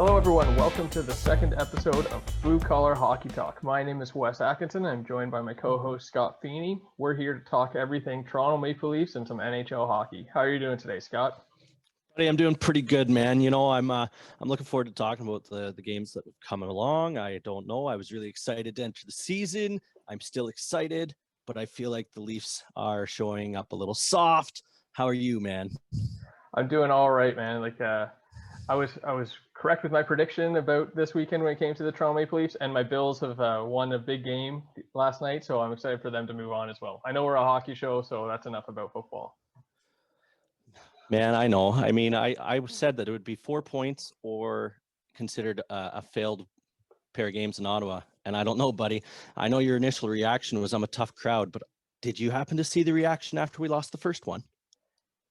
Hello everyone, welcome to the second episode of Blue Collar Hockey Talk. My name is Wes Atkinson. I'm joined by my co-host Scott Feeney. We're here to talk everything Toronto Maple Leafs and some NHL hockey. How are you doing today, Scott? Buddy, I'm doing pretty good, man. You know, I'm looking forward to talking about the games that have come along. I don't know. I was really excited to enter the season. I'm still excited, but I feel like the Leafs are showing up a little soft. How are you, man? I'm doing all right, man. I was correct with my prediction about this weekend when it came to the Toronto Maple Leafs, and my Bills have won a big game last night, so I'm excited for them to move on as well. I know we're a hockey show, so that's enough about football. Man, I know. I mean, I said that it would be 4 points or considered a failed pair of games in Ottawa. And I don't know, buddy. I know your initial reaction was I'm a tough crowd, but did you happen to see the reaction after we lost the first one?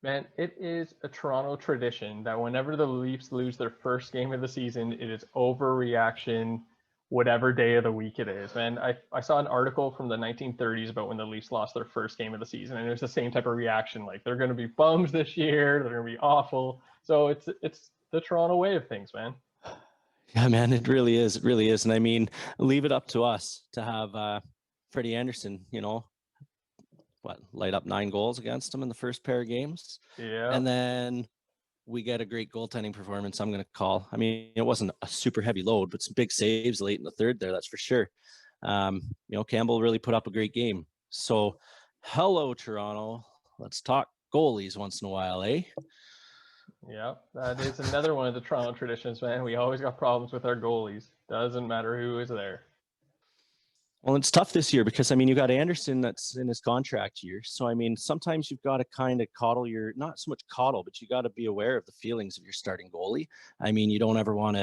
Man, it is a Toronto tradition that whenever the Leafs lose their first game of the season, it is overreaction, whatever day of the week it is. Man, I saw an article from the 1930s about when the Leafs lost their first game of the season, and it was the same type of reaction. Like, they're going to be bums this year, they're going to be awful. So it's the Toronto way of things, man. Yeah, man, it really is. It really is. And I mean, leave it up to us to have Freddie Anderson, light up 9 goals against him in the first pair of games. Yeah. And then we get a great goaltending performance, I'm going to call. I mean, it wasn't a super heavy load, but some big saves late in the third there, that's for sure. Campbell really put up a great game. So, hello, Toronto. Let's talk goalies once in a while, eh? Yeah, that is another one of the Toronto traditions, man. We always got problems with our goalies. Doesn't matter who is there. Well, it's tough this year because, I mean, you got Anderson that's in his contract year. So, I mean, sometimes you've got to kind of coddle not so much coddle, but you got to be aware of the feelings of your starting goalie. I mean, you don't ever want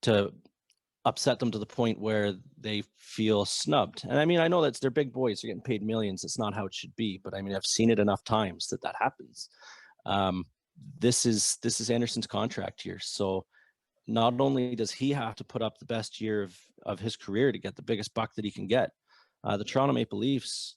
to upset them to the point where they feel snubbed. And I mean, I know that's they're big boys. They're getting paid millions. It's not how it should be. But I mean, I've seen it enough times that happens. This is Anderson's contract year. So not only does he have to put up the best year of his career to get the biggest buck that he can get, the Toronto Maple Leafs,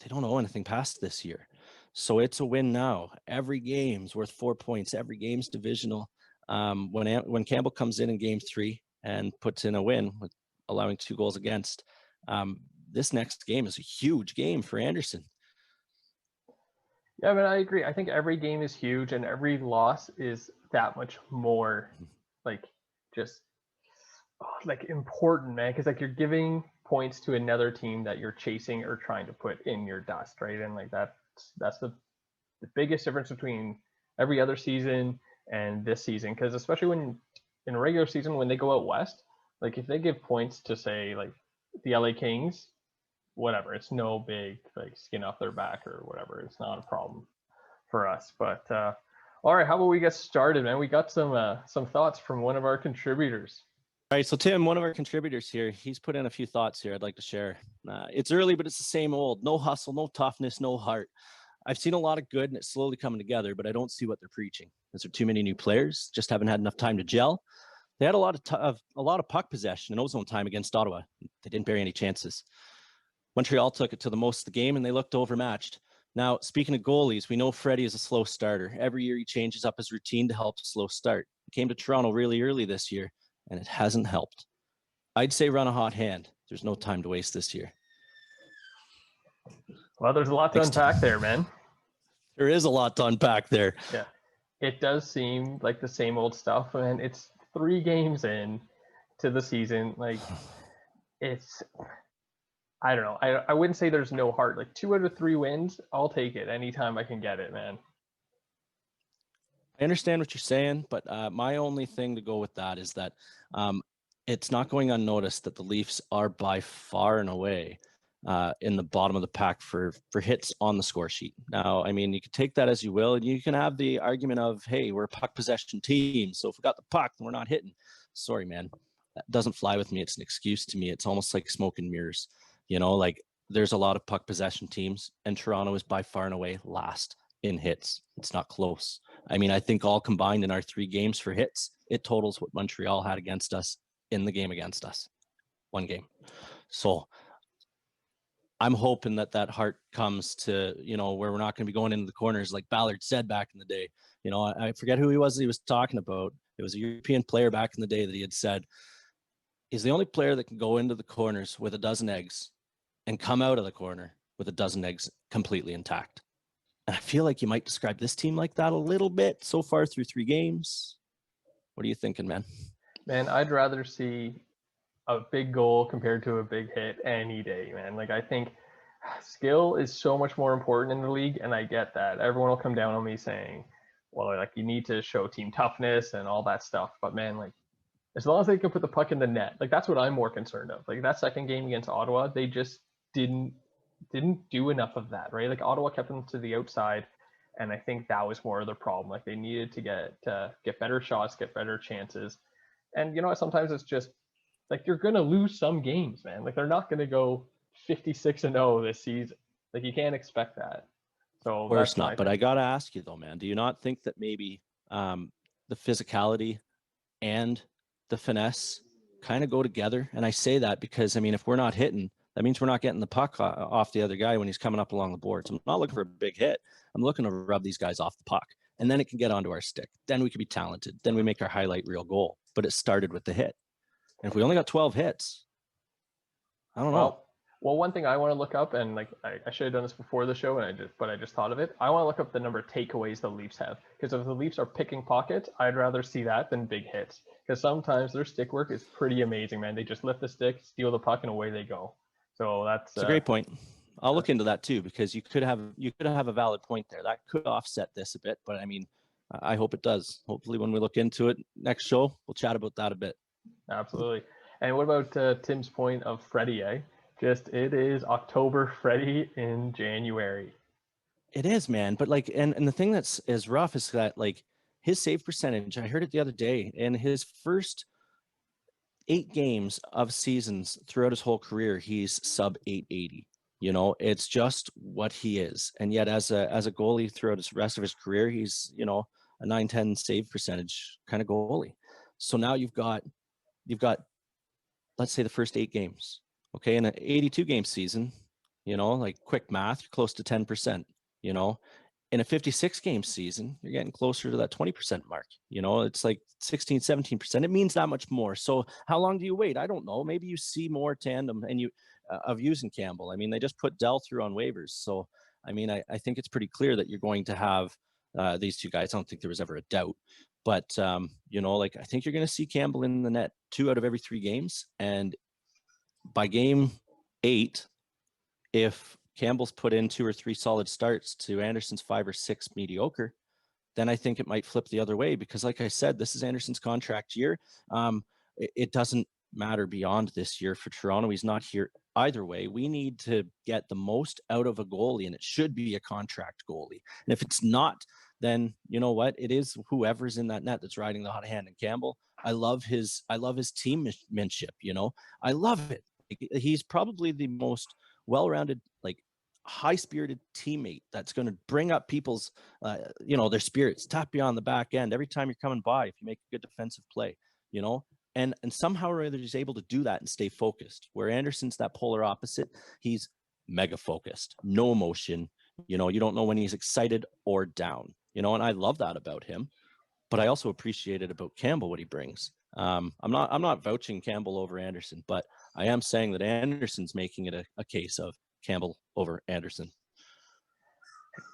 they don't owe anything past this year. So it's a win now. Every game's worth 4 points. Every game's divisional. When Campbell comes in game 3 and puts in a win with allowing 2 goals against, this next game is a huge game for Anderson. Yeah, but I agree. I think every game is huge, and every loss is that much more important, man, because you're giving points to another team that you're chasing or trying to put in your dust, right? And that's the biggest difference between every other season and this season, because especially when in a regular season when they go out west, if they give points to say the LA Kings, whatever, it's no big skin off their back or whatever. It's not a problem for us. But all right, how about we get started, man? We got some thoughts from one of our contributors. All right, so Tim, one of our contributors here, he's put in a few thoughts here I'd like to share. It's early, but it's the same old. No hustle, no toughness, no heart. I've seen a lot of good, and it's slowly coming together, but I don't see what they're preaching. Is there too many new players? Just haven't had enough time to gel. They had a lot of puck possession in ozone time against Ottawa. They didn't bury any chances. Montreal took it to the most of the game, and they looked overmatched. Now, speaking of goalies, we know Freddie is a slow starter. Every year he changes up his routine to help slow start. He came to Toronto really early this year, and it hasn't helped. I'd say run a hot hand. There's no time to waste this year. Well, there's a lot to unpack there, man. There is a lot to unpack there. Yeah. It does seem like the same old stuff, and it's 3 games in to the season. I don't know. I wouldn't say there's no heart. 2 out of 3 wins, I'll take it anytime I can get it, man. I understand what you're saying, but my only thing to go with that is that it's not going unnoticed that the Leafs are by far and away in the bottom of the pack for hits on the score sheet. Now, I mean, you can take that as you will, and you can have the argument of, hey, we're a puck possession team, so if we got the puck, then we're not hitting. Sorry, man. That doesn't fly with me. It's an excuse to me. It's almost like smoke and mirrors. There's a lot of puck possession teams, and Toronto is by far and away last in hits. It's not close. I mean, I think all combined in our 3 games for hits, it totals what Montreal had against us in the game against us. 1 game. So I'm hoping that heart comes to, where we're not going to be going into the corners like Ballard said back in the day. I forget who he was talking about. It was a European player back in the day that he had said, he's the only player that can go into the corners with a dozen eggs and come out of the corner with a dozen eggs completely intact. And I feel like you might describe this team like that a little bit so far through 3 games. What are you thinking, man? Man, I'd rather see a big goal compared to a big hit any day, man. Like, I think skill is so much more important in the league, and I get that. Everyone will come down on me saying, well, like, you need to show team toughness and all that stuff. But man, like, as long as they can put the puck in the net, like, that's what I'm more concerned of. Like, that second game against Ottawa, they just didn't do enough of that, right? Like, Ottawa kept them to the outside, and I think that was more of the problem. Like, they needed to get better shots, get better chances. And you know what? Sometimes it's just like, you're gonna lose some games, man. Like, they're not gonna go 56-0 this season. Like, you can't expect that. So Of course that's not. my But thing. I got to ask you, though, man, do you not think that maybe the physicality and the finesse kind of go together? And I say that because, I mean, if we're not hitting, that means we're not getting the puck off the other guy when he's coming up along the boards. I'm not looking for a big hit. I'm looking to rub these guys off the puck. And then it can get onto our stick. Then we can be talented. Then we make our highlight reel goal. But it started with the hit. And if we only got 12 hits, I don't know. Well, one thing I want to look up, and like, I should have done this before the show, and I just thought of it. I want to look up the number of takeaways the Leafs have, because if the Leafs are picking pockets, I'd rather see that than big hits. Because sometimes their stick work is pretty amazing, man. They just lift the stick, steal the puck, and away they go. So It's a great point. I'll look into that too, because you could have a valid point there. That could offset this a bit, but I mean, I hope it does. Hopefully, when we look into it next show, we'll chat about that a bit. Absolutely. And what about Tim's point of Freddie? Just, it is October Freddie in January. It is, man. But like, and the thing that's as rough is that, like, his save percentage, I heard it the other day, in his first 8 games of seasons throughout his whole career, he's sub 880. You know, it's just what he is. And yet as a goalie throughout the rest of his career, he's, you know, a 910 save percentage kind of goalie. So now you've got, let's say, the first 8 games. Okay, in an 82 game season, you know, like, quick math, you're close to 10%, you know. In a 56 game season, you're getting closer to that 20% mark. You know, it's like 16, 17%. It means that much more. So how long do you wait? I don't know. Maybe you see more tandem and of using Campbell. I mean, they just put Dell through on waivers. So, I mean, I think it's pretty clear that you're going to have these 2 guys. I don't think there was ever a doubt. But, you know, like, I think you're going to see Campbell in the net 2 out of every 3 games. And by game 8, if Campbell's put in 2 or 3 solid starts to Anderson's 5 or 6 mediocre, then I think it might flip the other way, because, like I said, this is Anderson's contract year. It doesn't matter beyond this year for Toronto. He's not here either way. We need to get the most out of a goalie, and it should be a contract goalie. And if it's not, then you know what? It is whoever's in that net that's riding the hot hand. And Campbell, I love his teammanship. You know, I love it. He's probably the most well-rounded, like, high-spirited teammate that's going to bring up people's, you know, their spirits, tap you on the back end every time you're coming by if you make a good defensive play, you know. And somehow or other he's able to do that and stay focused. Where Anderson's that polar opposite. He's mega focused, no emotion. You know, you don't know when he's excited or down. You know, and I love that about him. But I also appreciate it about Campbell, what he brings. I'm not vouching Campbell over Anderson, but I am saying that Anderson's making it a case of Campbell over Anderson.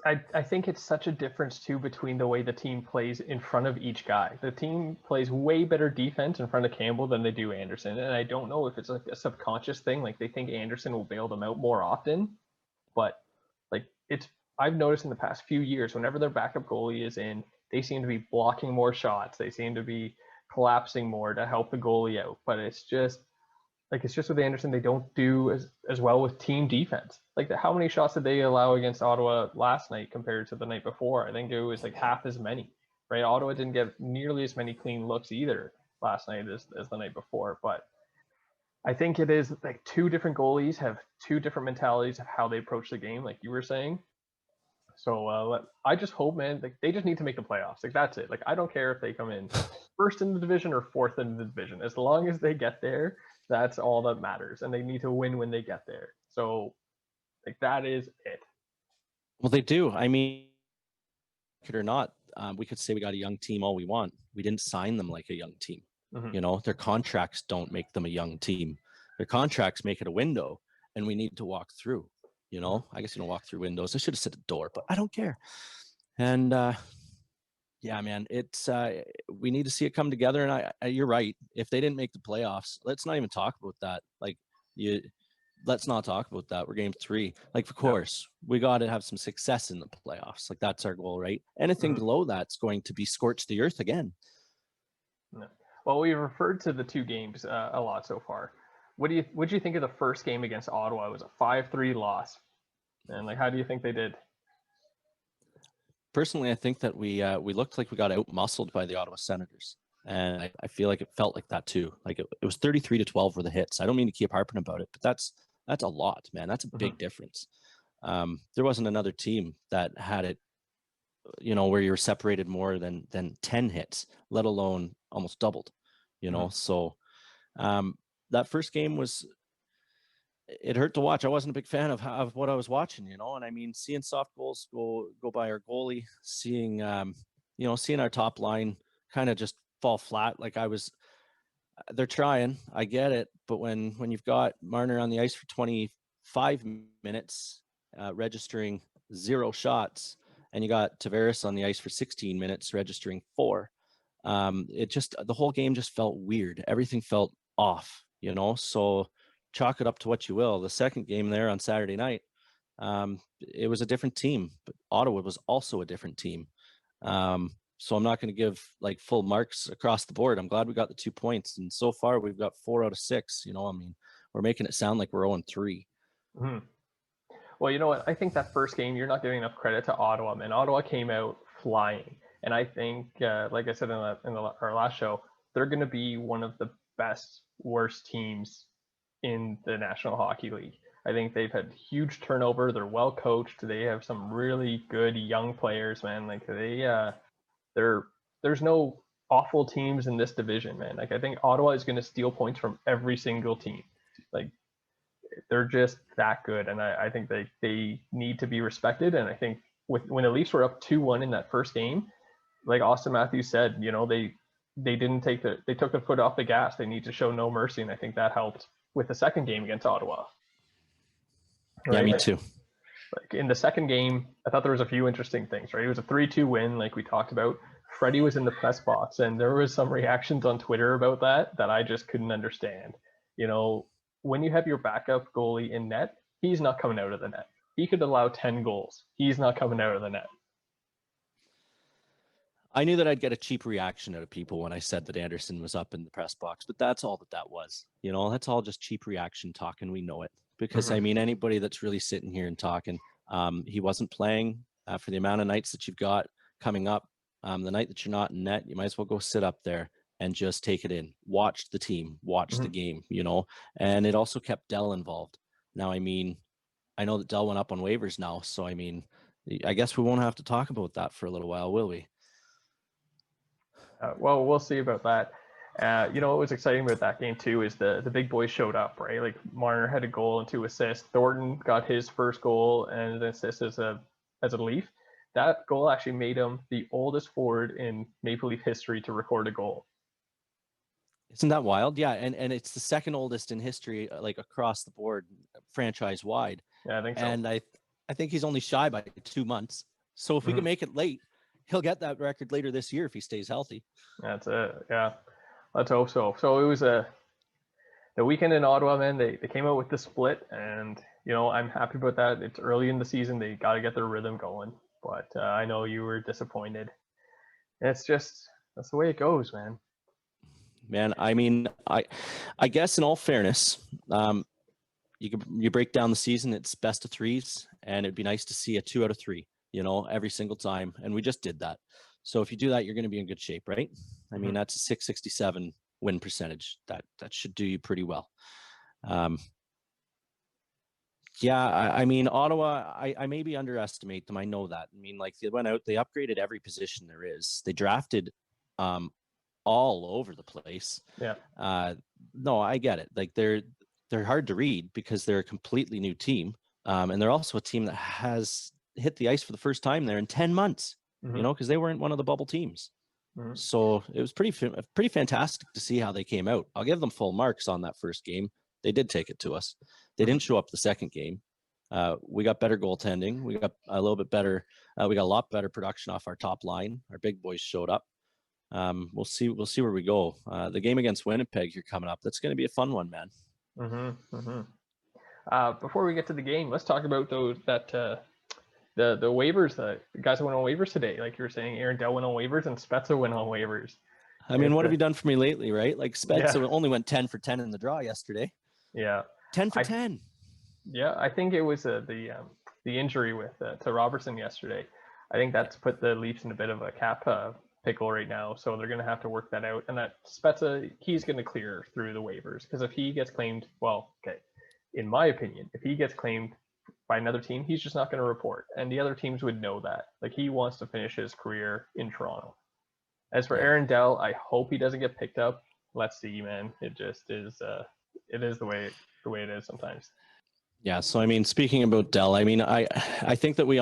I think it's such a difference too between the way the team plays in front of each guy. The team plays way better defense in front of Campbell than they do Anderson, and I don't know if it's like a subconscious thing, like they think Anderson will bail them out more often, but like, I've noticed in the past few years, whenever their backup goalie is in, they seem to be blocking more shots. They seem to be collapsing more to help the goalie out. But it's just with Anderson, they don't do as well with team defense. Like, how many shots did they allow against Ottawa last night compared to the night before? I think it was like half as many, right? Ottawa didn't get nearly as many clean looks either last night as the night before. But I think it is like 2 different goalies have 2 different mentalities of how they approach the game, like you were saying. So I just hope, man, like, they just need to make the playoffs. Like, that's it. Like, I don't care if they come in first in the division or 4th in the division. As long as they get there, that's all that matters. And they need to win when they get there. So, like, that is it. Well, they do. I mean, it or not, we could say we got a young team all we want. We didn't sign them like a young team. Mhm. You know, their contracts don't make them a young team. Their contracts make it a window, and we need to walk through. You know, I guess you don't walk through windows. I should have said a door, but I don't care. And yeah, man, it's we need to see it come together. And you're right. If they didn't make the playoffs, let's not even talk about that. Like let's not talk about that. We're game 3. Like, of course, we got to have some success in the playoffs. Like, that's our goal, right? Anything below that's going to be scorched the earth again. No. Well, we've referred to the 2 games a lot so far. What do you think of the first game against Ottawa? It was a 5-3 loss, and like, how do you think they did? Personally, I think that we looked like we got out-muscled by the Ottawa Senators. And I feel like it felt like that too. Like it was 33-12 were the hits. I don't mean to keep harping about it, but that's a lot, man. That's a big difference. There wasn't another team that had it, you know, where you were separated more than 10 hits, let alone almost doubled, you know. So that first game it hurt to watch. I wasn't a big fan of what I was watching, you know. And I mean, seeing soft goals go by our goalie, seeing seeing our top line kind of just fall flat. Like they're trying, I get it, but when you've got Marner on the ice for 25 minutes, registering 0 shots, and you got Tavares on the ice for 16 minutes, registering 4, the whole game just felt weird. Everything felt off, you know. So chalk it up to what you will. The second game there on Saturday night, it was a different team, but Ottawa was also a different team. So I'm not going to give like full marks across the board. I'm glad we got the 2 points, and so far we've got 4 out of 6. You know, I mean, we're making it sound like we're 0-3. Well, you know what? I think that first game, you're not giving enough credit to Ottawa, man. Ottawa came out flying, and I think, like I said in our last show, they're going to be one of the best, worst teams in the National Hockey League. I think they've had huge turnover. They're well coached. They have some really good young players, man. Like there's no awful teams in this division, man. Like, I think Ottawa is going to steal points from every single team. Like, they're just that good, and I think they need to be respected. And I think when the Leafs were up 2-1 in that first game, like Austin Matthews said, you know, they took the foot off the gas. They need to show no mercy, and I think that helped with the second game against Ottawa. Right? Yeah, me too. Like in the second game, I thought there was a few interesting things, right? It was a 3-2 win, like we talked about. Freddie was in the press box, and there was some reactions on Twitter about that I just couldn't understand. You know, when you have your backup goalie in net, he's not coming out of the net. He could allow 10 goals. He's not coming out of the net. I knew that I'd get a cheap reaction out of people when I said that Anderson was up in the press box, but that's all that was. You know, that's all just cheap reaction talk, and we know it. Because, I mean, anybody that's really sitting here and talking, he wasn't playing for the amount of nights that you've got coming up. The night that you're not in net, you might as well go sit up there and just take it in. Watch the team, watch the game, you know. And it also kept Dell involved. Now, I mean, I know that Dell went up on waivers now, so, I mean, I guess we won't have to talk about that for a little while, will we? Well, we'll see about that. You know what was exciting about that game too is the big boys showed up, right? Like Marner had a goal and 2 assists. Thornton got his first goal and an assist as a Leaf. That goal actually made him the oldest forward in Maple Leaf history to record a goal. Isn't that wild? Yeah, and it's the second oldest in history, like across the board, franchise wide. Yeah, I think so. And I think he's only shy by 2 months. So if we can make it late, he'll get that record later this year if he stays healthy. That's it. Yeah, let's hope so. So it was the weekend in Ottawa, man. They came out with the split, and you know, I'm happy about that. It's early in the season; they got to get their rhythm going. But I know you were disappointed. It's just that's the way it goes, man. Man, I mean, I guess in all fairness, you break down the season, it's best of 3s, and it'd be nice to see a 2 out of 3, you know, every single time, and we just did that. So if you do that, you're going to be in good shape, right? I mean, that's a .667 win percentage. That should do you pretty well. Yeah, I mean, Ottawa, I maybe underestimate them. I know that. I mean, like, they went out, they upgraded every position there is. They drafted all over the place. Yeah. No, I get it. Like, they're hard to read because they're a completely new team. And they're also a team that has hit the ice for the first time there in 10 months. Mm-hmm. because they weren't one of the bubble teams. Mm-hmm. So it was pretty fantastic to see how they came out. I'll give them full marks on that first game. They did take it to us. They didn't show up the second game. We got better goaltending. We got a little bit better. We got a lot better production off our top line. Our big boys showed up. We'll see where we go. The game against Winnipeg here coming up. That's going to be a fun one, man. Mm-hmm. Mm-hmm. Before we get to the game, let's talk about the waivers. The guys that went on waivers today. Like you were saying, Aaron Dell went on waivers and Spezza went on waivers. I mean, what have you done for me lately, right? Like Spezza only went 10 for 10 in the draw yesterday. Yeah. 10 for 10. Yeah, I think it was the injury with to Robertson yesterday. I think that's put the Leafs in a bit of a cap pickle right now, so they're going to have to work that out. And that Spezza, he's going to clear through the waivers, because if he gets claimed, in my opinion, if he gets claimed by another team, he's just not going to report, and the other teams would know that. Like, he wants to finish his career in Toronto. As for Aaron Dell, I hope he doesn't get picked up. Let's see, man. It just is. It is the way it is sometimes. Yeah. So I mean, speaking about Dell, I mean, I think that we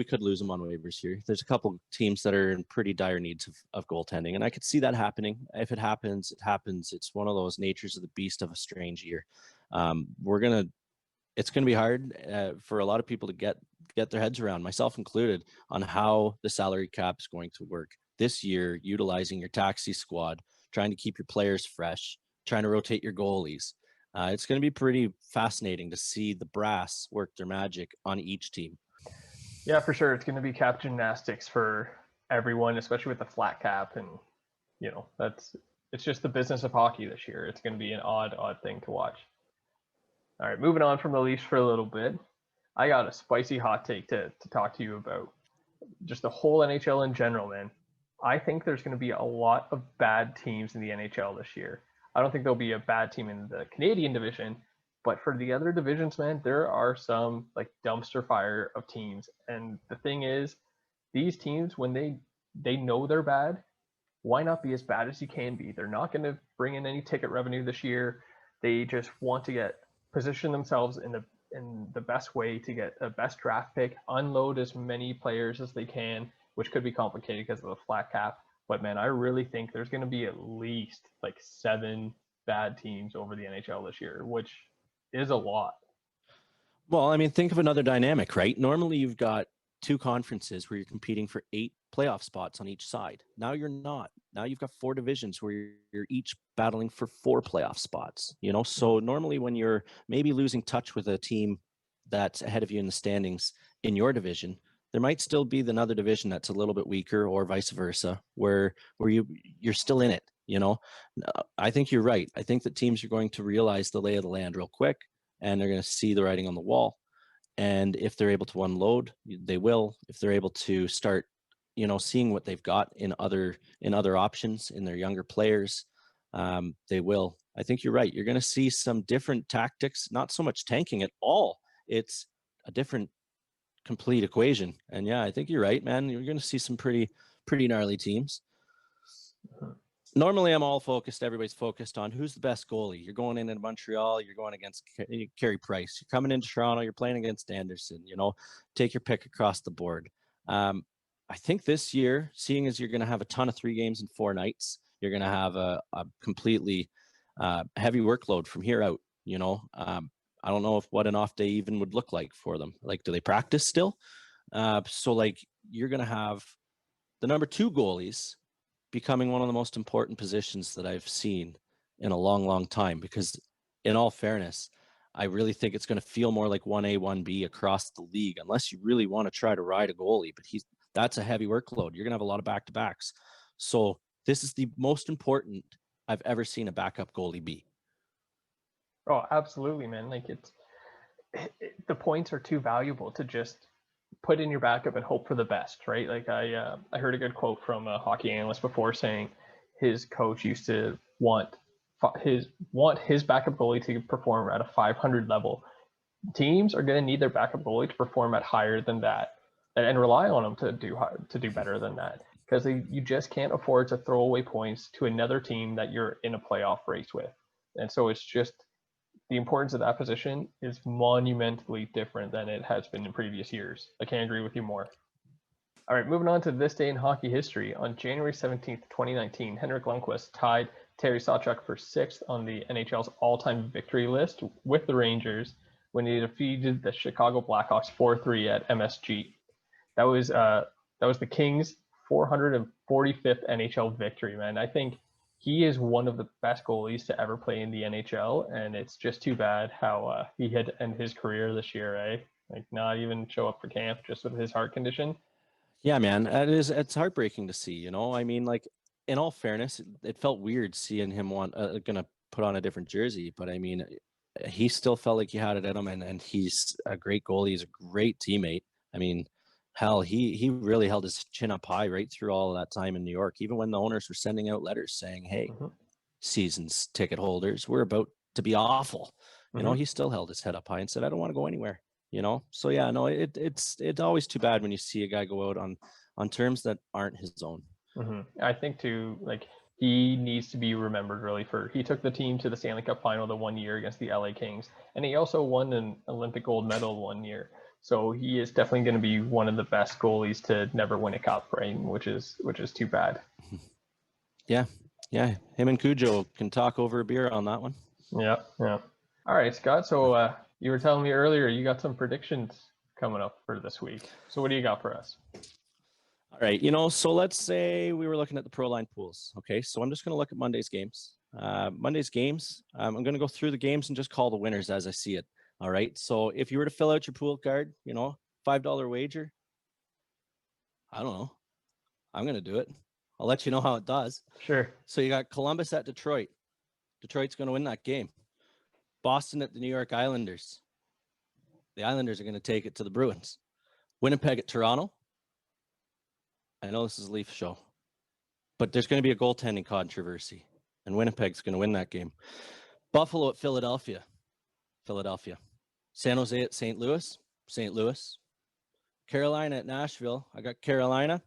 could lose him on waivers here. There's a couple teams that are in pretty dire needs of goaltending, and I could see that happening. If it happens, it happens. It's one of those natures of the beast of a strange year. It's gonna be hard for a lot of people to get their heads around, myself included, on how the salary cap is going to work this year, utilizing your taxi squad, trying to keep your players fresh, trying to rotate your goalies. It's going to be pretty fascinating to see the brass work their magic on each team. Yeah, for sure. It's going to be cap gymnastics for everyone, especially with the flat cap. And, it's just the business of hockey this year. It's going to be an odd thing to watch. All right, moving on from the Leafs for a little bit. I got a spicy hot take to talk to you about. Just the whole NHL in general, man. I think there's going to be a lot of bad teams in the NHL this year. I don't think there'll be a bad team in the Canadian division, but for the other divisions, man, there are some like dumpster fire of teams. And the thing is, these teams, when they know they're bad, why not be as bad as you can be? They're not going to bring in any ticket revenue this year. They just want to position themselves in the best way to get a best draft pick, unload as many players as they can, which could be complicated because of the flat cap. But man, I really think there's going to be at least like 7 bad teams over the NHL this year, which is a lot. Well, I mean, think of another dynamic, right? Normally you've got 2 conferences where you're competing for 8 playoff spots on each side. Now you're not. Now you've got 4 divisions where you're each battling for 4 playoff spots, So normally when you're maybe losing touch with a team that's ahead of you in the standings in your division, there might still be another division that's a little bit weaker, or vice versa, where you're still in it. I think you're right. I think that teams are going to realize the lay of the land real quick, and they're going to see the writing on the wall. And if they're able to unload, they will. If they're able to start, seeing what they've got in other options in their younger players, they will. I think you're right. You're going to see some different tactics, not so much tanking at all. It's a different complete equation. And yeah, I think you're right, man. You're going to see some pretty gnarly teams. Normally everybody's focused on who's the best goalie. You're going in Montreal, you're going against Carey Price. You're coming into Toronto, you're playing against Anderson, take your pick across the board. I think this year, seeing as you're going to have a ton of 3 games in 4 nights, you're going to have a completely heavy workload from here out. I don't know what an off day even would look like for them. Like, do they practice still? So like, you're going to have the number 2 goalies becoming one of the most important positions that I've seen in a long, long time, because in all fairness, I really think it's going to feel more like 1A, 1B across the league, unless you really want to try to ride a goalie, but that's a heavy workload. You're going to have a lot of back-to-backs. So this is the most important I've ever seen a backup goalie be. Oh, absolutely, man. Like, the points are too valuable to just put in your backup and hope for the best, right? Like, I heard a good quote from a hockey analyst before, saying his coach used to want his backup goalie to perform at a 500 level. Teams are going to need their backup goalie to perform at higher than that, and rely on them to do better than that, because you just can't afford to throw away points to another team that you're in a playoff race with. And so it's just, the importance of that position is monumentally different than it has been in previous years. I can't agree with you more. All right, moving on to this day in hockey history. On January 17th, 2019, Henrik Lundqvist tied Terry Sawchuk for 6th on the NHL's all-time victory list with the Rangers when he defeated the Chicago Blackhawks 4-3 at MSG. That was the Kings' 445th NHL victory, man. I think he is one of the best goalies to ever play in the NHL, and it's just too bad how he had to end his career this year, eh? Like not even show up for camp just with his heart condition. Yeah, man, it's heartbreaking to see. I mean, like, in all fairness, it felt weird seeing him gonna put on a different jersey, but I mean, he still felt like he had it in him, and he's a great goalie. He's a great teammate. I mean, hell, he really held his chin up high right through all of that time in New York, even when the owners were sending out letters saying, "Hey, season's ticket holders, we're about to be awful." He still held his head up high and said, "I don't want to go anywhere." So yeah, no, it's always too bad when you see a guy go out on terms that aren't his own. I think too, like, he needs to be remembered really for he took the team to the Stanley Cup final the one year against the LA Kings, and he also won an Olympic gold medal one year. So he is definitely going to be one of the best goalies to never win a cup, right? Which is too bad. Yeah, him and Cujo can talk over a beer on that one. Yeah. All right, Scott. So you were telling me earlier you got some predictions coming up for this week. So what do you got for us? All right, so let's say we were looking at the pro line pools. Okay, so I'm just going to look at Monday's games. I'm going to go through the games and just call the winners as I see it. All right, so if you were to fill out your pool card, $5 wager, I don't know, I'm going to do it. I'll let you know how it does. Sure. So you got Columbus at Detroit. Detroit's going to win that game. Boston at the New York Islanders. The Islanders are going to take it to the Bruins. Winnipeg at Toronto. I know this is a Leaf show, but there's going to be a goaltending controversy, and Winnipeg's going to win that game. Buffalo at Philadelphia. San Jose at St. Louis. Carolina at Nashville. I got Carolina.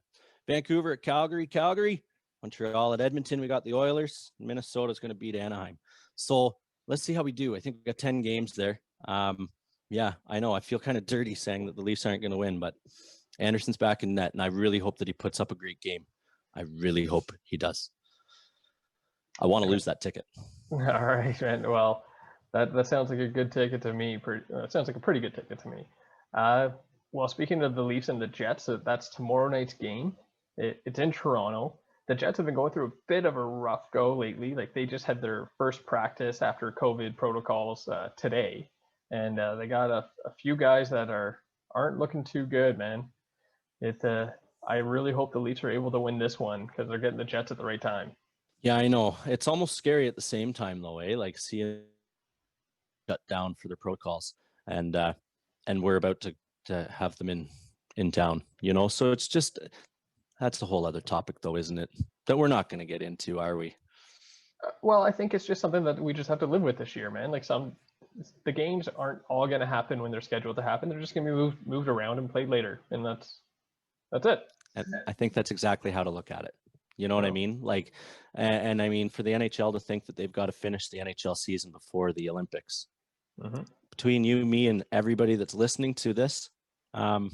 Vancouver at Calgary. Montreal at Edmonton. We got the Oilers. Minnesota's going to beat Anaheim. So let's see how we do. I think we got 10 games there. Yeah, I know. I feel kind of dirty saying that the Leafs aren't going to win, but Anderson's back in net, and I really hope that he puts up a great game. I really hope he does. I want to lose that ticket. All right, man. Well, that sounds like a good ticket to me. It sounds like a pretty good ticket to me. Well, speaking of the Leafs and the Jets, that's tomorrow night's game. It's in Toronto. The Jets have been going through a bit of a rough go lately. Like, they just had their first practice after COVID protocols today, and they got a few guys that aren't looking too good, man. I really hope the Leafs are able to win this one because they're getting the Jets at the right time. Yeah, I know. It's almost scary at the same time, though, eh? Like, seeing shut down for their protocols, and we're about to have them in town. So it's just, that's a whole other topic, though, isn't it? That we're not going to get into, are we? Well, I think it's just something that we just have to live with this year, man. Like, the games aren't all going to happen when they're scheduled to happen. They're just going to be moved around and played later, and that's it. And I think that's exactly how to look at it. You know what I mean? Like, and I mean, for the NHL to think that they've got to finish the NHL season before the Olympics. Between you, me, and everybody that's listening to this, I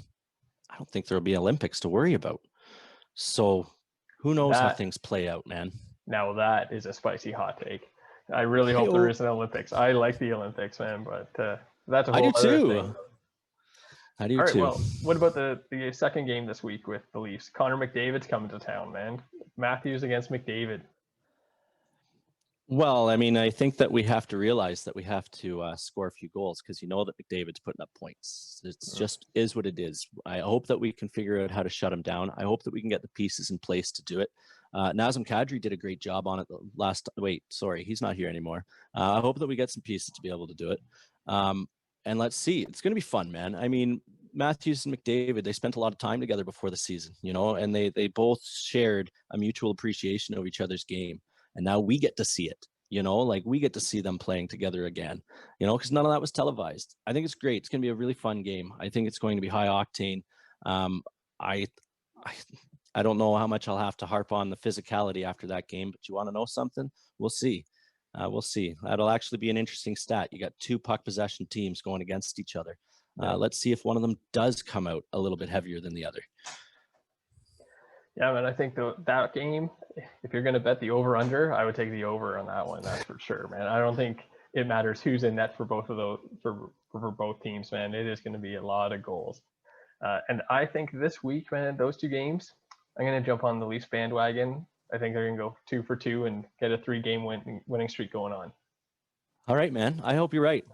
don't think there'll be Olympics to worry about. So who knows how things play out, man. Now that is a spicy hot take. I really hope there is an Olympics. I like the Olympics, man, but that's a whole other thing. I do All right, too. well, what about the second game this week with the Leafs? Connor McDavid's coming to town, man. Matthews against McDavid. Well, I mean, I think that we have to realize that we have to score a few goals because that McDavid's putting up points. It's just is what it is. I hope that we can figure out how to shut him down. I hope that we can get the pieces in place to do it. Nazem Kadri did a great job on it he's not here anymore. I hope that we get some pieces to be able to do it. And let's see. It's going to be fun, man. I mean, Matthews and McDavid, they spent a lot of time together before the season, and they both shared a mutual appreciation of each other's game. And now we get to see it, like we get to see them playing together again, because none of that was televised. I think it's great. It's going to be a really fun game. I think it's going to be high octane. I don't know how much I'll have to harp on the physicality after that game, but you want to know something? We'll see. We'll see. That'll actually be an interesting stat. You got two puck possession teams going against each other. Let's see if one of them does come out a little bit heavier than the other. Yeah, man, I think that game, if you're going to bet the over-under, I would take the over on that one. That's for sure, man. I don't think it matters who's in net for both of those, for both teams, man. It is going to be a lot of goals. And I think this week, man, those two games, I'm going to jump on the Leafs bandwagon. I think they're going to go 2 for 2 and get a 3-game winning streak going on. All right, man. I hope you're right.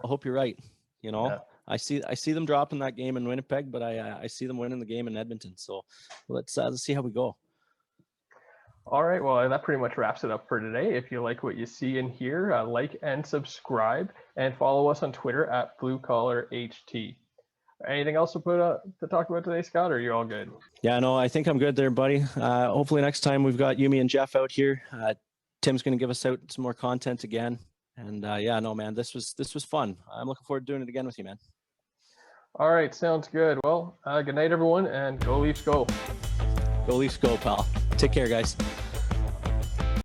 You know, Yeah. I see them dropping that game in Winnipeg, but I see them winning the game in Edmonton. So let's see how we go. All right. Well, that pretty much wraps it up for today. If you like what you see and hear, like and subscribe, and follow us on Twitter at BlueCollarHT. Anything else to talk about today, Scott? Or are you all good? Yeah, no, I think I'm good there, buddy. Hopefully next time we've got Yumi and Jeff out here. Tim's going to give us out some more content again. And yeah, no, man, this was fun. I'm looking forward to doing it again with you, man. All right, sounds good. Well, good night, everyone, and go Leafs, go. Go Leafs, go, pal. Take care, guys.